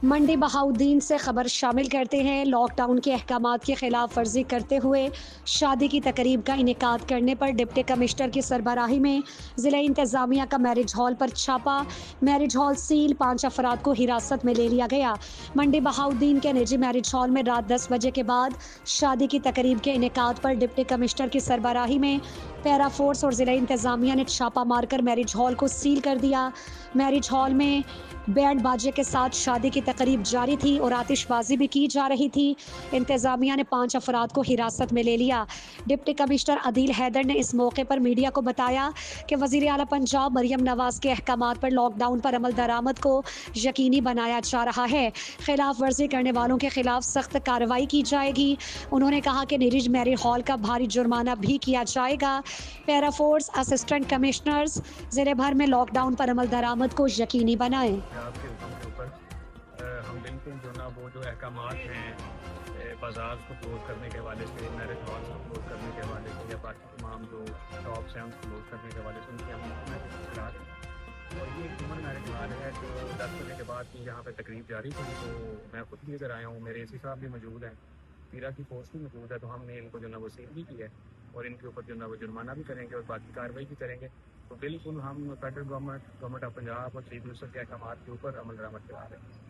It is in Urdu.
منڈی بہاؤدین سے خبر شامل کرتے ہیں۔ لاک ڈاؤن کے احکامات کی خلاف ورزی کرتے ہوئے شادی کی تقریب کا انعقاد کرنے پر ڈپٹی کمشنر کی سربراہی میں ضلع انتظامیہ کا میرج ہال پر چھاپا۔ میرج ہال سیل، 5 افراد کو حراست میں لے لیا گیا۔ منڈی بہاؤدین کے نجی میرج ہال میں رات 10 بجے کے بعد شادی کی تقریب کے انعقاد پر ڈپٹی کمشنر کی سربراہی میں پیرا فورس اور ضلع انتظامیہ نے چھاپا مار کر میرج ہال کو سیل کر دیا۔ میرج ہال میں بینڈ باجے کے ساتھ شادی کی تقریب جاری تھی اور آتش بازی بھی کی جا رہی تھی۔ انتظامیہ نے 5 افراد کو حراست میں لے لیا۔ ڈپٹی کمشنر عدیل حیدر نے اس موقع پر میڈیا کو بتایا کہ وزیر اعلیٰ پنجاب مریم نواز کے احکامات پر لاک ڈاؤن پر عمل درآمد کو یقینی بنایا جا رہا ہے۔ خلاف ورزی کرنے والوں کے خلاف سخت کارروائی کی جائے گی۔ انہوں نے کہا کہ نجی میرج ہال کا بھاری جرمانہ بھی کیا جائے گا۔ پیرا فورس اسسٹنٹ کمشنرز ضلع بھر میں لاک ڈاؤن پر عمل درآمد کو یقینی بنائیں۔ آپ کے حکم کے اوپر ہم بالکل جو نا وہ جو احکامات ہیں بازار کو کلوز کرنے کے حوالے سے، میرج ہال کو کلوز کرنے کے حوالے سے، یا باقی تمام جو شاپس ہیں ان کو کلوز کرنے کے حوالے سے ان کی ہم اطلاع دیں۔ اور یہ ایک عمر میرج ہال ہے جو 10 بجے کے بعد کی یہاں پہ تقریب جاری تھی، تو میں خود بھی ادھر آیا ہوں، میرے اے سی صاحب بھی موجود ہیں، پیرا کی فورس بھی موجود ہے، تو ہم نے ان کو جو نا وہ سیل بھی کی ہے اور ان کے اوپر جو نا وہ جرمانہ بھی کریں گے اور باقی کارروائی بھی کریں گے۔ تو بالکل ہم فیڈرل گورنمنٹ آف پنجاب اور چیف منسٹر کے احکامات کے اوپر عمل درآمد کرا رہے ہیں۔